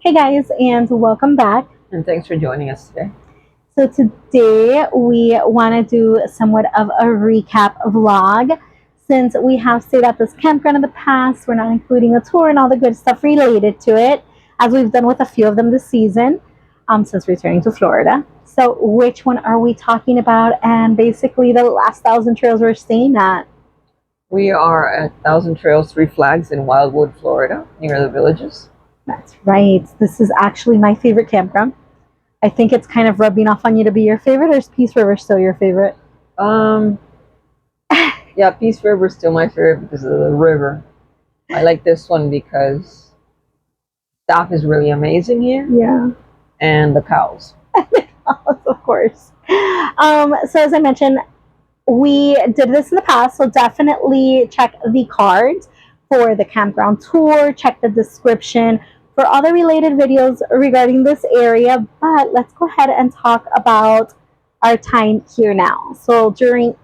Hey guys, and welcome back. And thanks for joining us today. So today we want to do somewhat of a recap vlog. Since we have stayed at this campground in the past, we're not including a tour and all the good stuff related to it, as we've done with a few of them this season, since returning to Florida. So which one are we talking about? And basically the last 1,000 trails we're staying at. We are at Thousand Trails, Three Flags in Wildwood, Florida, near the villages. That's right. This is actually my favorite campground. I think it's kind of rubbing off on you to be your favorite, or is Peace River still your favorite? Yeah, Peace River is still my favorite because of the river. I like this one because staff is really amazing here, Yeah. and the cows. Of course. So as I mentioned, we did this in the past, so definitely check the cards for the campground tour, check the description for all the related videos regarding this area. But let's go ahead and talk about our time here now. So during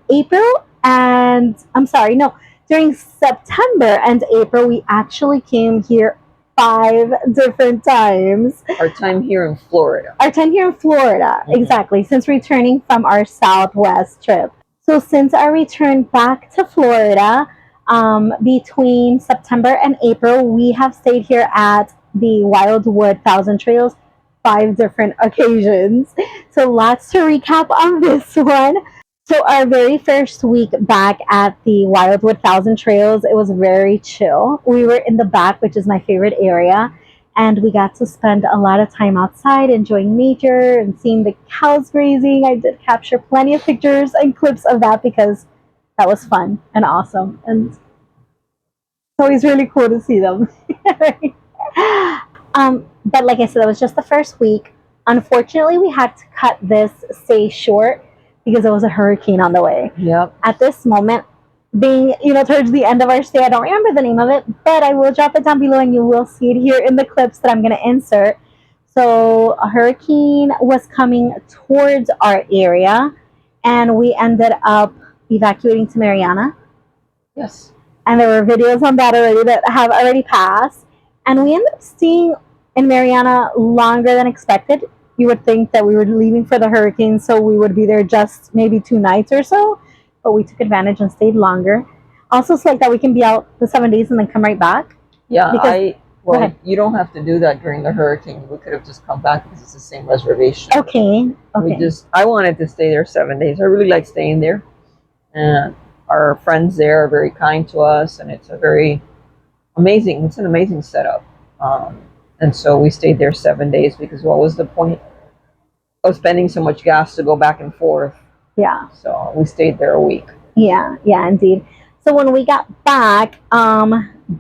during September and April, we actually came here 5 different times. Our time here in Florida. Our time here in Florida, exactly, since returning from our Southwest trip. So since our return back to Florida, between September and April, we have stayed here at the Wildwood Thousand Trails 5 different occasions. So lots to recap on this one. So our very first week back at the Wildwood Thousand Trails, it was very chill. We were in the back, which is my favorite area, and we got to spend a lot of time outside enjoying nature and seeing the cows grazing. I did capture plenty of pictures and clips of that because that was fun and awesome, and it's always really cool to see them. But like I said, that was just the first week. Unfortunately, we had to cut this stay short because there was a hurricane on the way. Yep. At this moment, being towards the end of our stay, I don't remember the name of it, but I will drop it down below and you will see it here in the clips that I'm going to insert. So a hurricane was coming towards our area, and we ended up evacuating to Mariana. Yes. And there were videos on that already that have already passed. And we ended up staying in Mariana longer than expected. You would think that we were leaving for the hurricane, so we would be there just maybe 2 nights or so. But we took advantage and stayed longer. Also, it's like that we can be out the 7 days and then come right back. Yeah, you don't have to do that during the hurricane. We could have just come back because it's the same reservation. Okay. I wanted to stay there 7 days. I really like staying there. And our friends there are very kind to us, and it's an amazing setup. And so we stayed there 7 days because what was the point of spending so much gas to go back and forth? Yeah. So we stayed there a week. Yeah, indeed. So when we got back,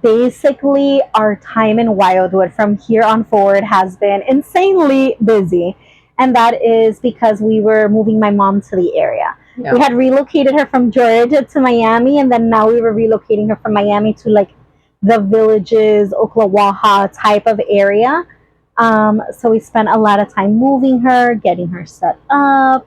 basically our time in Wildwood from here on forward has been insanely busy. And that is because we were moving my mom to the area. Yeah. We had relocated her from Georgia to Miami, and then now we were relocating her from Miami to like the villages, Oklawaha type of area. So we spent a lot of time moving her, getting her set up,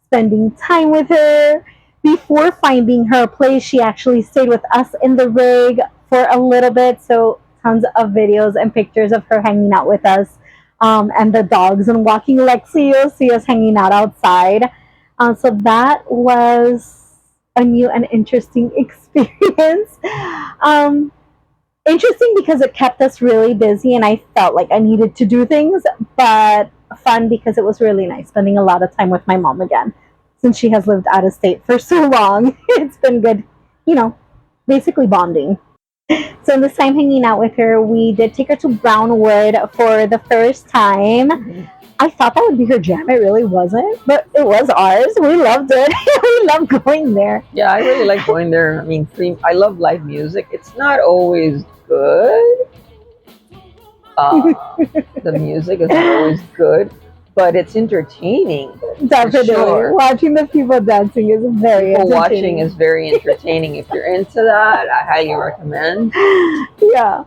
spending time with her. Before finding her place, she actually stayed with us in the rig for a little bit. So tons of videos and pictures of her hanging out with us, and the dogs and walking Lexi. You'll see us hanging out outside. So that was a new and interesting experience. Interesting because it kept us really busy and I felt like I needed to do things, but fun because it was really nice spending a lot of time with my mom again. Since she has lived out of state for so long, it's been good, basically bonding. So in this time hanging out with her, we did take her to Brownwood for the first time. Mm-hmm. I thought that would be her jam. It really wasn't, but it was ours. We loved it. We loved going there. Yeah, I really like going there. I mean, I love live music. It's not always good. The music is not always good, but it's entertaining. Definitely. Sure. Watching the people dancing is very entertaining. Watching is very entertaining. If you're into that, I highly recommend. Yeah.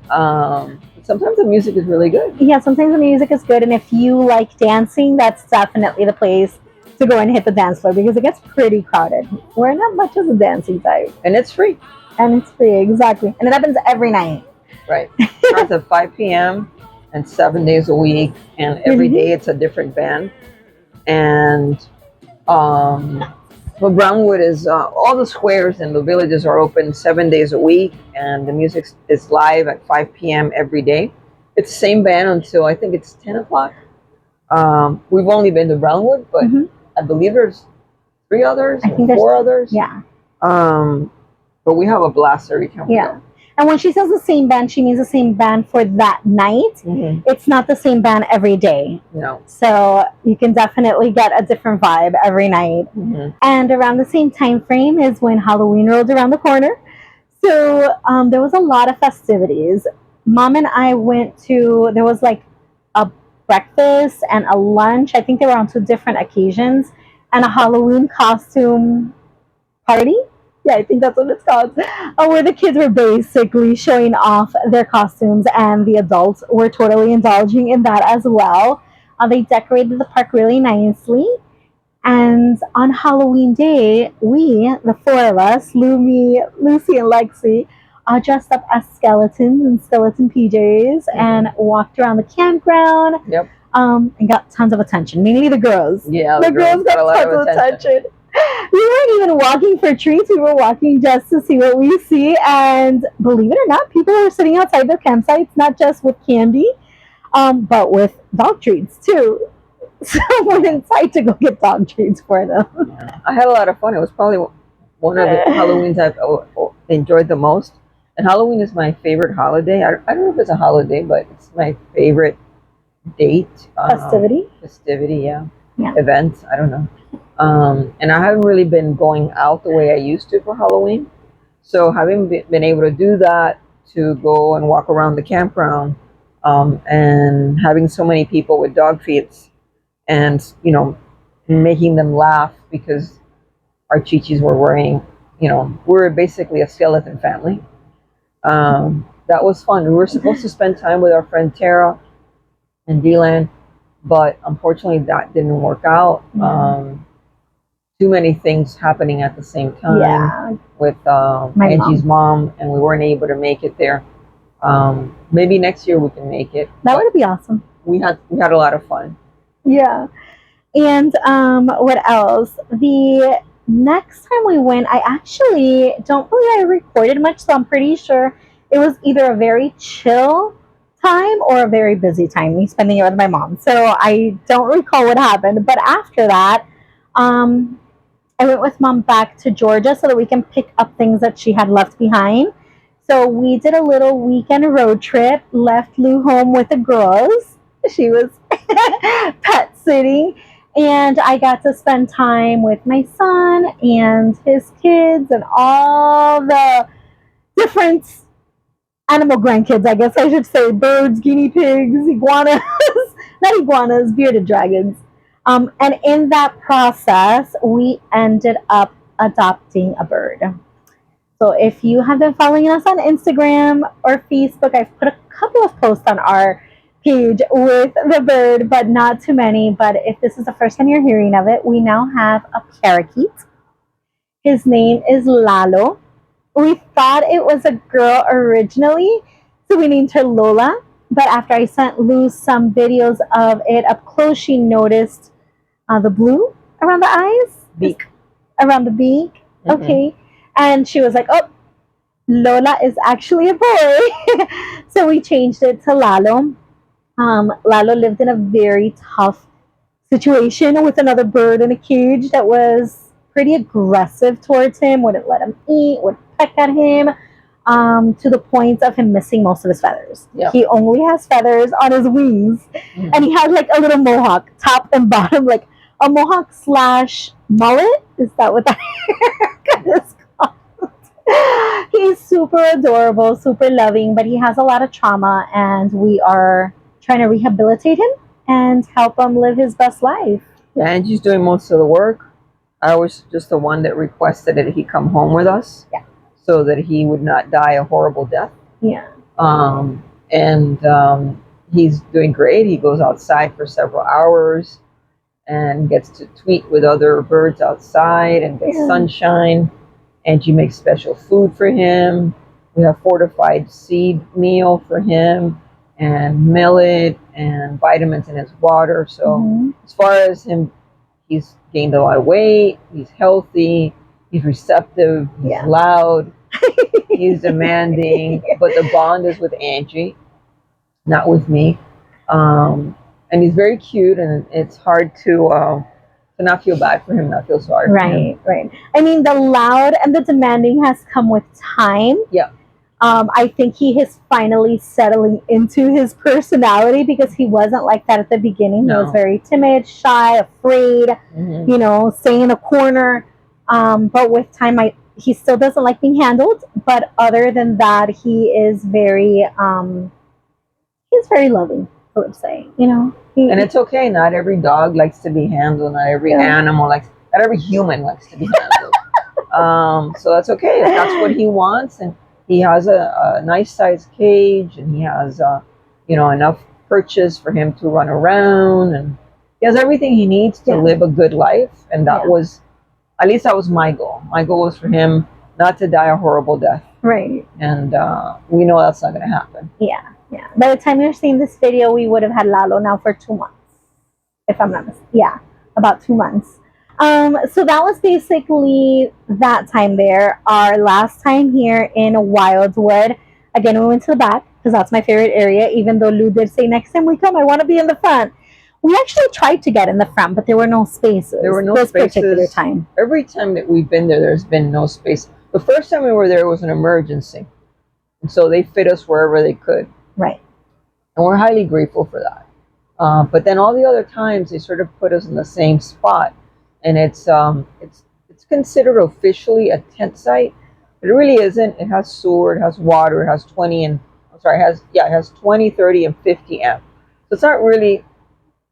Sometimes the music is really good. Yeah, sometimes the music is good, and if you like dancing, that's definitely the place to go and hit the dance floor because it gets pretty crowded. We're not much of a dancing type. And it's free. And it's free, exactly. And it happens every night. Right. It starts at 5 p.m. and 7 days a week, and every day it's a different band. And so Brownwood is all the squares and the villages are open 7 days a week, and the music is live at 5 p.m. every day. It's the same band until I think it's 10 o'clock. We've only been to Brownwood, but I believe there's 3 others, I think 4 others. Yeah. But we have a blast every time we go. And when she says the same band, she means the same band for that night. It's not the same band every day. No. So you can definitely get a different vibe every night. And around the same time frame is when Halloween rolled around the corner. So there was a lot of festivities. Mom and I went to, there was like a breakfast and a lunch. I think they were on 2 different occasions. And a Halloween costume party. Yeah, I think that's what it's called. Where the kids were basically showing off their costumes, and the adults were totally indulging in that as well. They decorated the park really nicely. And on Halloween day, we, the 4 of us, Lou, me, Lucy, and Lexi, dressed up as skeletons in skeleton PJs and walked around the campground. Yep. And got tons of attention, mainly the girls. Yeah, the girls got tons of attention. We weren't even walking for treats. We were walking just to see what we see. And believe it or not, people were sitting outside their campsites, not just with candy, but with dog treats too. So we went inside to go get dog treats for them. I had a lot of fun. It was probably one of the Halloweens I've enjoyed the most. And Halloween is my favorite holiday. I don't know if it's a holiday, but it's my favorite date. Festivity, yeah. Event, I don't know. And I haven't really been going out the way I used to for Halloween. So having been able to do that, to go and walk around the campground, and having so many people with dog treats, and making them laugh because our chichis were wearing, we're basically a skeleton family. That was fun. We were supposed to spend time with our friend Tara and Dylan, but unfortunately that didn't work out. Too many things happening at the same time with Angie's mom, and we weren't able to make it there. Maybe next year we can make it. That would be awesome. We had a lot of fun. Yeah. And what else? The next time we went, I actually don't believe I recorded much, so I'm pretty sure it was either a very chill time or a very busy time, me spending it with my mom. So I don't recall what happened. But after that, I went with mom back to Georgia so that we can pick up things that she had left behind. So we did a little weekend road trip, left Lou home with the girls. She was pet sitting. And I got to spend time with my son and his kids and all the different animal grandkids, I guess I should say. Birds, guinea pigs, iguanas, not iguanas, bearded dragons. And in that process, we ended up adopting a bird. So if you have been following us on Instagram or Facebook, I've put a couple of posts on our page with the bird, but not too many. But if this is the first time you're hearing of it, we now have a parakeet. His name is Lalo. We thought it was a girl originally, so we named her Lola. But after I sent Lou some videos of it up close, she noticed the blue around the eyes, beak, around the beak. Okay, and she was like, "Oh, Lola is actually a boy." So we changed it to Lalo. Lalo lived in a very tough situation with another bird in a cage that was pretty aggressive towards him, wouldn't let him eat, would peck at him, to the point of him missing most of his feathers. Yep. He only has feathers on his wings, and he had like a little mohawk, top and bottom, like a mohawk / mullet. Is that what that haircut is called? He's super adorable, super loving, but he has a lot of trauma, and we are trying to rehabilitate him and help him live his best life. Yeah, Angie's doing most of the work. I was just the one that requested that he come home with us, so that he would not die a horrible death. Yeah. He's doing great. He goes outside for several hours and gets to tweet with other birds outside and gets sunshine. Angie makes special food for him. We have fortified seed meal for him. and millet and vitamins in his water. So as far as him, he's gained a lot of weight. He's healthy. He's receptive. He's loud. He's demanding. But the bond is with Angie, not with me. And he's very cute, and it's hard to not feel bad for him, not feel sorry for him. Right. I mean, the loud and the demanding has come with time. Yeah. I think he is finally settling into his personality, because he wasn't like that at the beginning. No. He was very timid, shy, afraid, you know, staying in a corner. But with time, he still doesn't like being handled. But other than that, he is very loving, I would say. You know, and it's okay. Not every dog likes to be handled. Not every animal likes. Not every human likes to be handled. So that's okay. If that's what he wants, and he has a nice sized cage, and he has enough perches for him to run around, and he has everything he needs to live a good life. And that was, at least that was my goal. My goal was for him not to die a horrible death. Right. And we know that's not going to happen. Yeah. By the time you're seeing this video, we would have had Lalo now for 2 months, if I'm not mistaken. Yeah, about 2 months. So that was basically that time there. Our last time here in Wildwood. Again, we went to the back, because that's my favorite area, even though Lou did say next time we come, I want to be in the front. We actually tried to get in the front, but there were no spaces. There were no this spaces. Particular time. Every time that we've been there, there's been no space. The first time we were there was an emergency. And so they fit us wherever they could. Right. And we're highly grateful for that. But then all the other times, they sort of put us in the same spot. And it's considered officially a tent site, but it really isn't. It has sewer, it has water, it has 20, 30, and 50 amp. So it's not really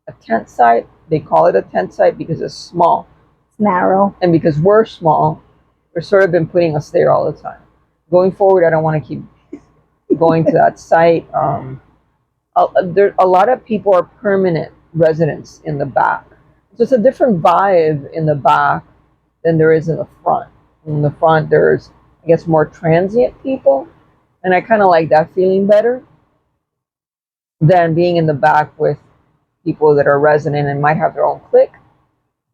a tent site. They call it a tent site because it's small. It's narrow. And because we're small, they've sort of been putting us there all the time. Going forward, I don't want to keep going to that site. A lot of people are permanent residents in the back. So it's a different vibe in the back than there is in the front. In the front, there's, I guess, more transient people. And I kind of like that feeling better than being in the back with people that are resident and might have their own clique.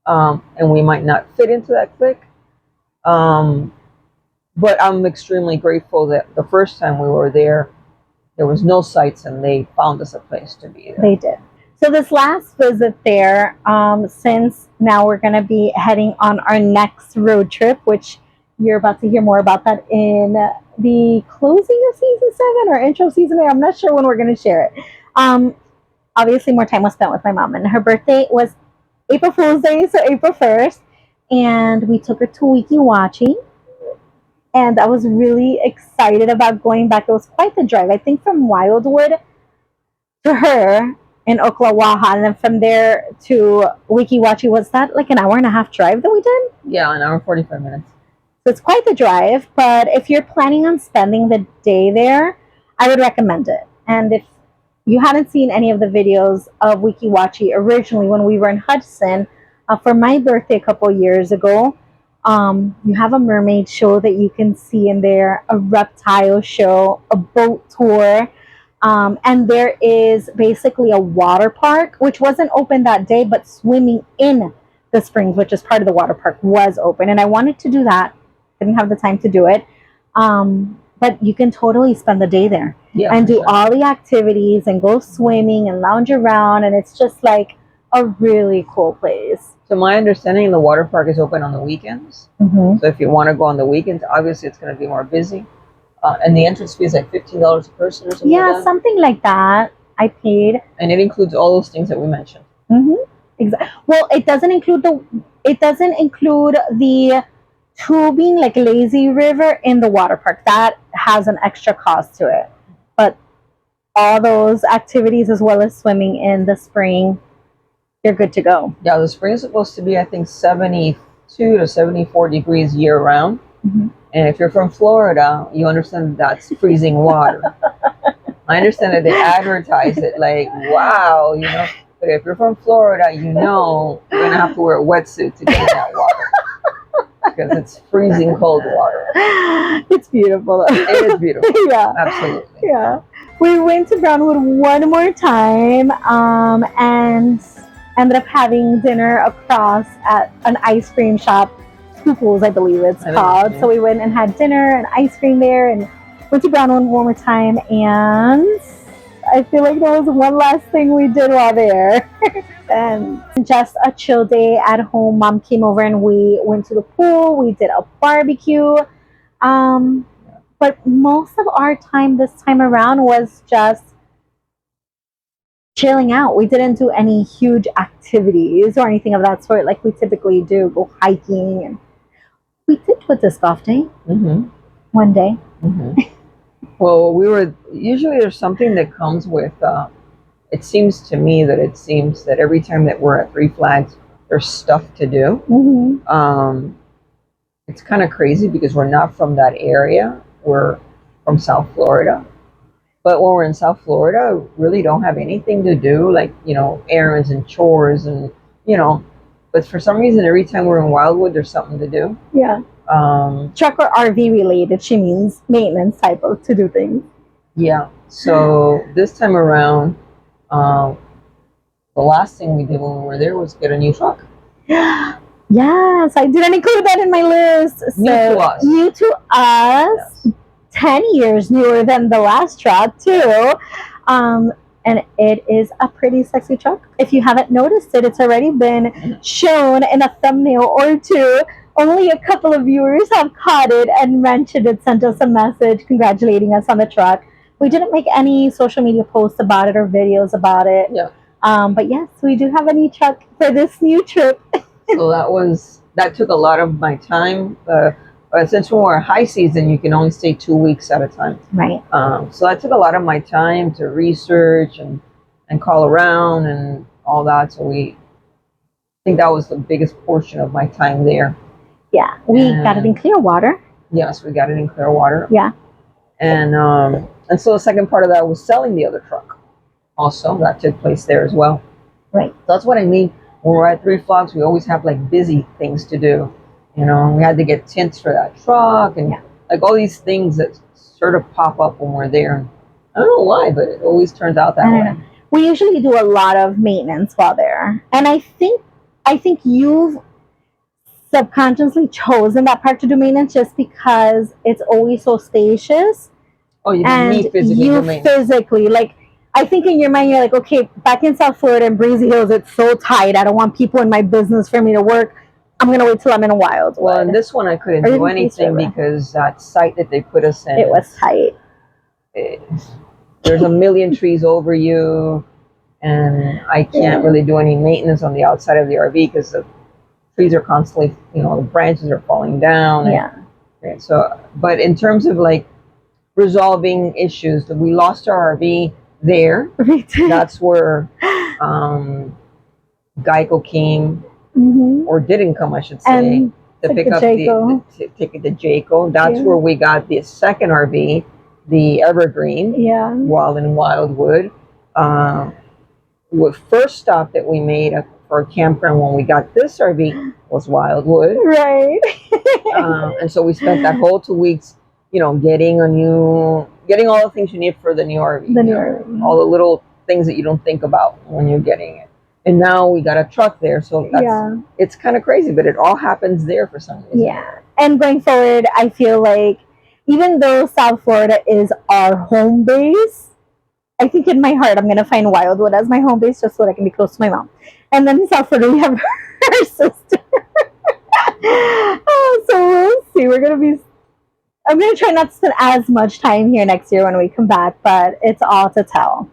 And we might not fit into that clique. But I'm extremely grateful that the first time we were there was no sites, and they found us a place to be there. They did. So this last visit there, since now we're going to be heading on our next road trip, which you're about to hear more about that in the closing of season 7 or intro season 8. I'm not sure when we're going to share it. Obviously, more time was spent with my mom, and her birthday was April Fool's Day, so April 1st, and we took her to Weeki Wachee. And I was really excited about going back. It was quite the drive. I think from Wildwood to her in Oklawaha, and then from there to Weeki Wachee, was that like an hour and a half drive that we did? Yeah, an hour and 45 minutes. So it's quite the drive, but if you're planning on spending the day there, I would recommend it. And if you haven't seen any of the videos of Weeki Wachee originally when we were in Hudson for my birthday a couple years ago, you have a mermaid show that you can see in there, a reptile show, a boat tour, and there is basically a water park, which wasn't open that day, but swimming in the springs, which is part of the water park, was open. And I wanted to do that. Didn't have the time to do it. But you can totally spend the day there and do all the activities and go swimming and lounge around. And it's just like a really cool place. So my understanding, the water park is open on the weekends. Mm-hmm. So if you want to go on the weekends, obviously it's going to be more busy. And the entrance fee is like $15 a person or something. Yeah, like that. Something like that. I paid. And it includes all those things that we mentioned. Mm-hmm. Exactly. Well, it doesn't include the tubing, like lazy river, in the water park. That has an extra cost to it. But all those activities, as well as swimming in the spring, you're good to go. Yeah, the spring is supposed to be, I think, 72 to 74 degrees year round. Mm-hmm. And if you're from Florida, you understand that's freezing water. I understand that they advertise it like, wow, you know. But if you're from Florida, you know you're going to have to wear a wetsuit to get in that water. because it's freezing cold water. It's beautiful. It is beautiful. Yeah. Absolutely. Yeah. We went to Brownwood one more time and ended up having dinner across at an ice cream shop, Scooples, I believe it's called. So we went and had dinner and ice cream there and went to Brownwood one more time, and I feel like there was one last thing we did while there. And just a chill day at home. Mom came over and we went to the pool. We did a barbecue. But most of our time this time around was just chilling out. We didn't do any huge activities or anything of that sort like we typically do, go hiking. And we did do a disc golf day one day. Well, usually there's something that comes with, it seems to me that every time that we're at Three Flags, there's stuff to do. It's kind of crazy because we're not from that area. We're from South Florida. But when we're in South Florida, we really don't have anything to do, like, errands and chores and, but for some reason, every time we're in Wildwood, there's something to do. Yeah. Truck or RV related, she means maintenance type of to do things. Yeah. So this time around, the last thing we did when we were there was get a new truck. Yes, I didn't include that in my list. So, new to us. Yes. 10 years newer than the last truck too. And it is a pretty sexy truck. If you haven't noticed it, it's already been shown in a thumbnail or two. Only a couple of viewers have caught it and mentioned it, sent us a message congratulating us on the truck. We didn't make any social media posts about it or videos about it. Yeah. But yes, we do have a new truck for this new trip. So that took a lot of my time. Since we're high season, you can only stay 2 weeks at a time. Right. So that took a lot of my time to research and call around and all that. So I think that was the biggest portion of my time there. Yeah, we got it in Clearwater. Yes, we got it in Clearwater. Yeah. And so the second part of that was selling the other truck. Also, that took place there as well. Right. So that's what I mean. When we're at Three Flags, we always have like busy things to do. We had to get tints for that truck and like all these things that sort of pop up when we're there. I don't know why, but it always turns out that way. We usually do a lot of maintenance while there. And I think you've subconsciously chosen that part to do maintenance just because it's always so spacious. Oh, you mean me physically do maintenance? Physically, like, I think in your mind, you're like, okay, back in South Florida and Breezy Hills, it's so tight. I don't want people in my business for me to work. I'm going to wait till I'm in Wildwood. Well, in this one, I couldn't do anything because that site that they put us in. It was tight. There's a million trees over you, and I can't really do any maintenance on the outside of the RV because the trees are constantly, the branches are falling down. And, so, but in terms of like resolving issues, we lost our RV there. That's where Geico came. Or didn't come, I should say, to pick up the ticket to Jayco. That's where we got the second RV, the Evergreen, while in Wildwood. The first stop that we made for a campground when we got this RV was Wildwood. Right. And so we spent that whole 2 weeks, getting all the things you need for the new RV. All the little things that you don't think about when you're getting it. And now we got a truck there, so it's kind of crazy, but it all happens there for some reason. Yeah, and going forward, I feel like even though South Florida is our home base, I think in my heart I'm going to find Wildwood as my home base just so that I can be close to my mom. And then in South Florida, we have her sister. So we'll see. I'm going to try not to spend as much time here next year when we come back, but it's all to tell.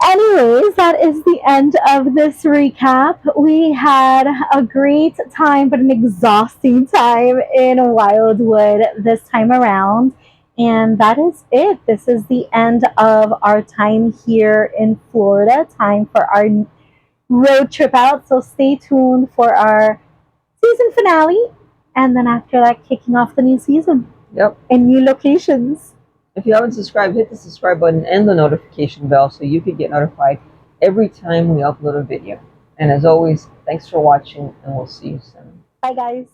Anyways, that is the end of this recap. We had a great time, but an exhausting time in Wildwood this time around. And that is it. This is the end of our time here in Florida. Time for our road trip out. So stay tuned for our season finale. And then after that, kicking off the new season. Yep. And new locations. If you haven't subscribed, hit the subscribe button and the notification bell so you can get notified every time we upload a video. And as always, thanks for watching, and we'll see you soon. Bye, guys.